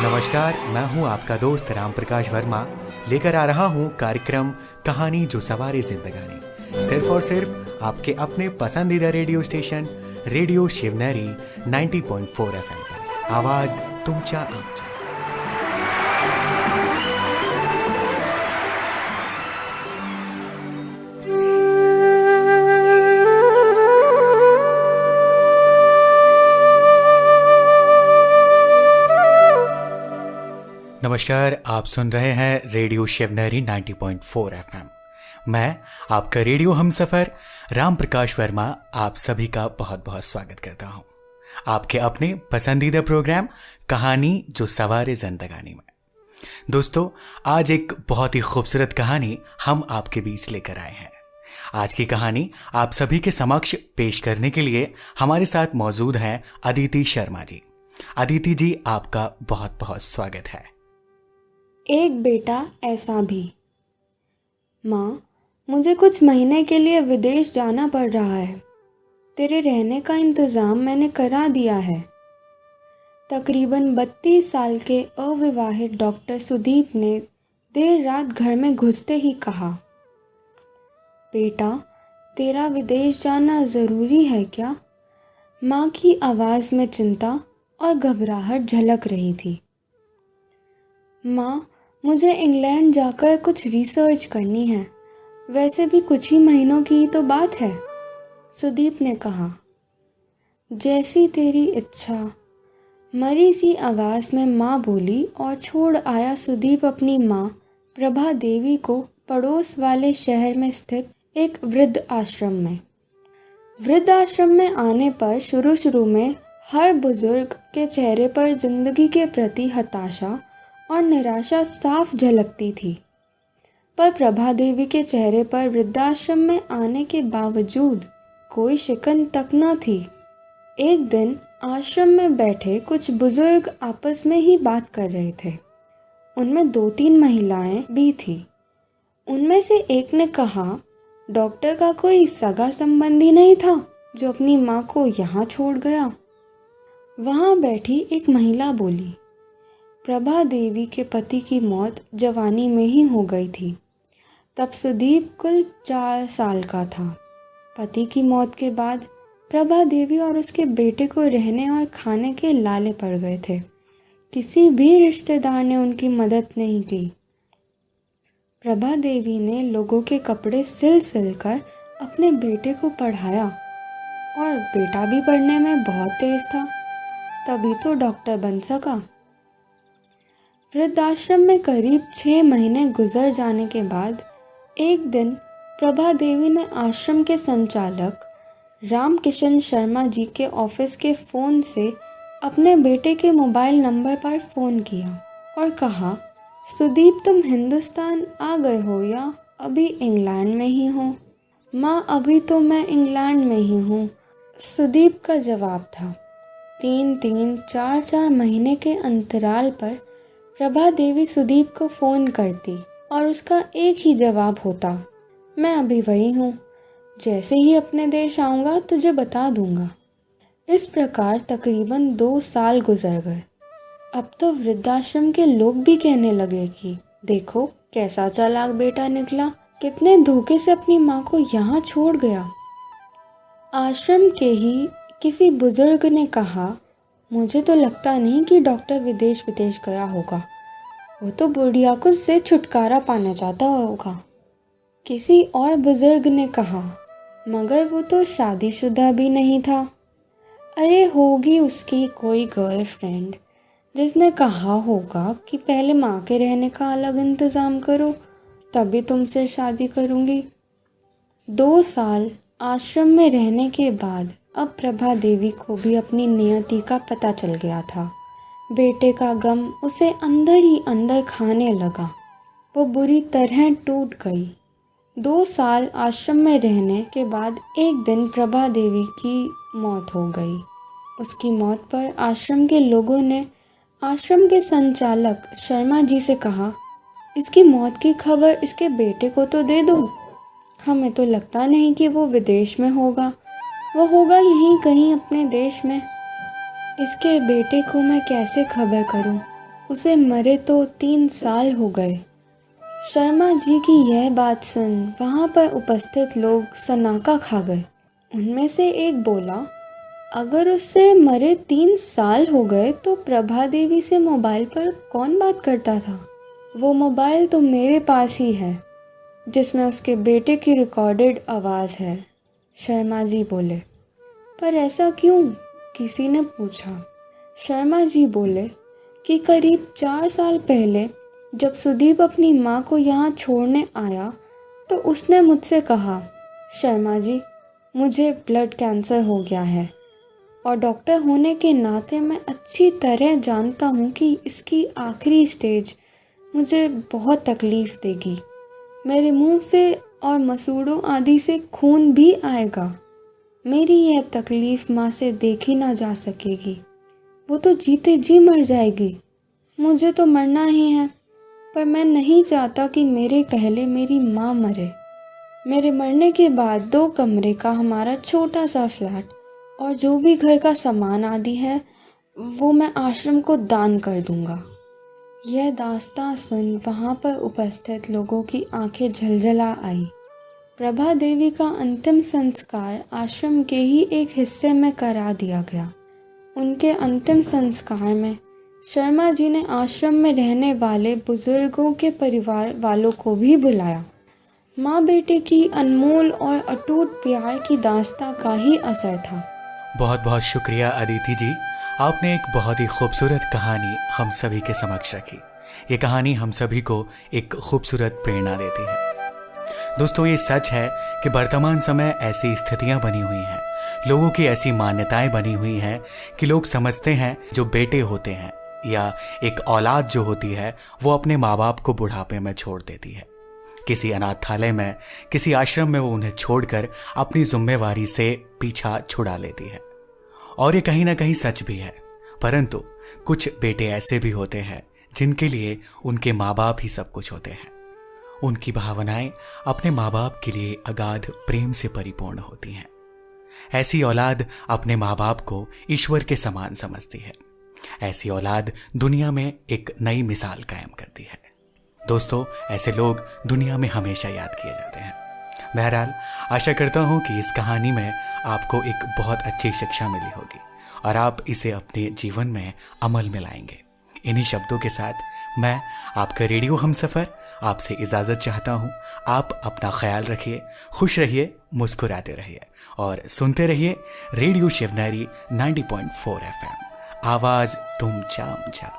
नमस्कार, मैं हूं आपका दोस्त राम प्रकाश वर्मा, लेकर आ रहा हूं कार्यक्रम कहानी जो सवारे जिंदगानी, सिर्फ और सिर्फ आपके अपने पसंदीदा radio station radio Shivneri 90.4 FM पर। आवाज तुमच्या आमच्या। नमस्कार, आप सुन रहे हैं रेडियो शिवनेरी 90.4 FM। मैं आपका रेडियो हमसफर राम प्रकाश वर्मा आप सभी का बहुत बहुत स्वागत करता हूं आपके अपने पसंदीदा प्रोग्राम कहानी जो सवारे जिंदगानी में। दोस्तों, आज एक बहुत ही खूबसूरत कहानी हम आपके बीच लेकर आए हैं। आज की कहानी आप सभी के समक्ष पेश करने के लिए हमारे साथ मौजूद हैं अदिति शर्मा जी। अदिति जी, आपका बहुत बहुत स्वागत है। एक बेटा ऐसा भी। माँ, मुझे कुछ महीने के लिए विदेश जाना पड़ रहा है। तेरे रहने का इंतज़ाम मैंने करा दिया है। तकरीबन 32 साल के अविवाहित डॉक्टर सुदीप ने देर रात घर में घुसते ही कहा, बेटा, तेरा विदेश जाना ज़रूरी है क्या? माँ की आवाज़ में चिंता और घबराहट झलक रही थी। माँ, मुझे इंग्लैंड जाकर कुछ रिसर्च करनी है। वैसे भी कुछ ही महीनों की तो बात है, सुदीप ने कहा। जैसी तेरी इच्छा, मरी सी आवाज़ में माँ बोली और छोड़ आया सुदीप अपनी माँ प्रभा देवी को पड़ोस वाले शहर में स्थित एक वृद्ध आश्रम में। वृद्ध आश्रम में आने पर शुरू में हर बुजुर्ग के चेहरे पर जिंदगी के प्रति हताशा और निराशा साफ झलकती थी, पर प्रभा देवी के चेहरे पर वृद्धाश्रम में आने के बावजूद कोई शिकन तक न थी। एक दिन आश्रम में बैठे कुछ बुजुर्ग आपस में ही बात कर रहे थे। उनमें 2-3 महिलाएं भी थी। उनमें से एक ने कहा, डॉक्टर का कोई सगा संबंधी नहीं था जो अपनी माँ को यहाँ छोड़ गया? वहाँ बैठी एक महिला बोली, प्रभा देवी के पति की मौत जवानी में ही हो गई थी। तब सुदीप कुल 4 साल का था। पति की मौत के बाद प्रभा देवी और उसके बेटे को रहने और खाने के लाले पड़ गए थे। किसी भी रिश्तेदार ने उनकी मदद नहीं की। प्रभा देवी ने लोगों के कपड़े सिल कर अपने बेटे को पढ़ाया और बेटा भी पढ़ने में बहुत तेज था, तभी तो डॉक्टर बन सका। वृद्धाश्रम में करीब 6 महीने गुजर जाने के बाद एक दिन प्रभा देवी ने आश्रम के संचालक राम किशन शर्मा जी के ऑफिस के फ़ोन से अपने बेटे के मोबाइल नंबर पर फ़ोन किया और कहा, सुदीप, तुम हिंदुस्तान आ गए हो या अभी इंग्लैंड में ही हो? माँ, अभी तो मैं इंग्लैंड में ही हूँ, सुदीप का जवाब था। 3-3, 4-4 महीने के अंतराल पर प्रभा देवी सुदीप को फ़ोन करती और उसका एक ही जवाब होता, मैं अभी वही हूँ, जैसे ही अपने देश आऊँगा तुझे बता दूँगा। इस प्रकार तकरीबन 2 साल गुजर गए। अब तो वृद्धाश्रम के लोग भी कहने लगे कि देखो कैसा चालाक बेटा निकला, कितने धोखे से अपनी माँ को यहाँ छोड़ गया। आश्रम के ही किसी बुजुर्ग ने कहा, मुझे तो लगता नहीं कि डॉक्टर विदेश गया होगा, वो तो बुढ़िया को से छुटकारा पाना चाहता होगा। किसी और बुजुर्ग ने कहा, मगर वो तो शादीशुदा भी नहीं था। अरे होगी उसकी कोई गर्लफ्रेंड जिसने कहा होगा कि पहले माँ के रहने का अलग इंतज़ाम करो, तभी तुमसे शादी करूँगी। 2 साल आश्रम में रहने के बाद अब प्रभा देवी को भी अपनी नियति का पता चल गया था। बेटे का गम उसे अंदर ही अंदर खाने लगा। वो बुरी तरह टूट गई। 2 साल आश्रम में रहने के बाद एक दिन प्रभा देवी की मौत हो गई। उसकी मौत पर आश्रम के लोगों ने आश्रम के संचालक शर्मा जी से कहा, इसकी मौत की खबर इसके बेटे को तो दे दो। हमें तो लगता नहीं कि वो विदेश में होगा, वो होगा यहीं कहीं अपने देश में। इसके बेटे को मैं कैसे खबर करूं? उसे मरे तो 3 साल हो गए। शर्मा जी की यह बात सुन वहाँ पर उपस्थित लोग सन्नाटा खा गए। उनमें से एक बोला, अगर उससे मरे 3 साल हो गए तो प्रभा देवी से मोबाइल पर कौन बात करता था? वो मोबाइल तो मेरे पास ही है जिसमें उसके बेटे की रिकॉर्डेड आवाज़ है। शर्मा जी बोले। पर ऐसा क्यों? किसी ने पूछा। शर्मा जी बोले कि करीब 4 साल पहले जब सुदीप अपनी माँ को यहाँ छोड़ने आया तो उसने मुझसे कहा, शर्मा जी मुझे ब्लड कैंसर हो गया है और डॉक्टर होने के नाते मैं अच्छी तरह जानता हूँ कि इसकी आखिरी स्टेज मुझे बहुत तकलीफ़ देगी। मेरे मुंह से और मसूड़ों आदि से खून भी आएगा। मेरी यह तकलीफ़ माँ से देखी ना जा सकेगी। वो तो जीते जी मर जाएगी। मुझे तो मरना ही है, पर मैं नहीं चाहता कि मेरे पहले मेरी माँ मरे। मेरे मरने के बाद 2 कमरे का हमारा छोटा सा फ्लैट और जो भी घर का सामान आदि है वो मैं आश्रम को दान कर दूंगा। यह दास्तां सुन वहाँ पर उपस्थित लोगों की आंखें झलझला आई। प्रभा देवी का अंतिम संस्कार आश्रम के ही एक हिस्से में करा दिया गया। उनके अंतिम संस्कार में शर्मा जी ने आश्रम में रहने वाले बुजुर्गों के परिवार वालों को भी बुलाया। माँ बेटे की अनमोल और अटूट प्यार की दास्तां का ही असर था। बहुत बहुत शुक्रिया अदिति जी, आपने एक बहुत ही खूबसूरत कहानी हम सभी के समक्ष रखी। ये कहानी हम सभी को एक खूबसूरत प्रेरणा देती है। दोस्तों, ये सच है कि वर्तमान समय ऐसी स्थितियां बनी हुई हैं, लोगों की ऐसी मान्यताएं बनी हुई हैं कि लोग समझते हैं जो बेटे होते हैं या एक औलाद जो होती है वो अपने माँ बाप को बुढ़ापे में छोड़ देती है। किसी अनाथालय में, किसी आश्रम में वो उन्हें छोड़कर अपनी जिम्मेवारी से पीछा छुड़ा लेती है। और ये कहीं ना कहीं सच भी है, परंतु कुछ बेटे ऐसे भी होते हैं जिनके लिए उनके माँ बाप ही सब कुछ होते हैं। उनकी भावनाएं अपने माँ बाप के लिए अगाध प्रेम से परिपूर्ण होती हैं। ऐसी औलाद अपने माँ बाप को ईश्वर के समान समझती है। ऐसी औलाद दुनिया में एक नई मिसाल कायम करती है। दोस्तों, ऐसे लोग दुनिया में हमेशा याद किए जाते हैं। बहरहाल, आशा करता हूँ कि इस कहानी में आपको एक बहुत अच्छी शिक्षा मिली होगी और आप इसे अपने जीवन में अमल में लाएंगे। इन्हीं शब्दों के साथ मैं आपका रेडियो हमसफर आपसे इजाज़त चाहता हूँ। आप अपना ख्याल रखिए, खुश रहिए, मुस्कुराते रहिए और सुनते रहिए रेडियो शिवनेरी 90.4 FM। आवाज़ तुम जाम जा।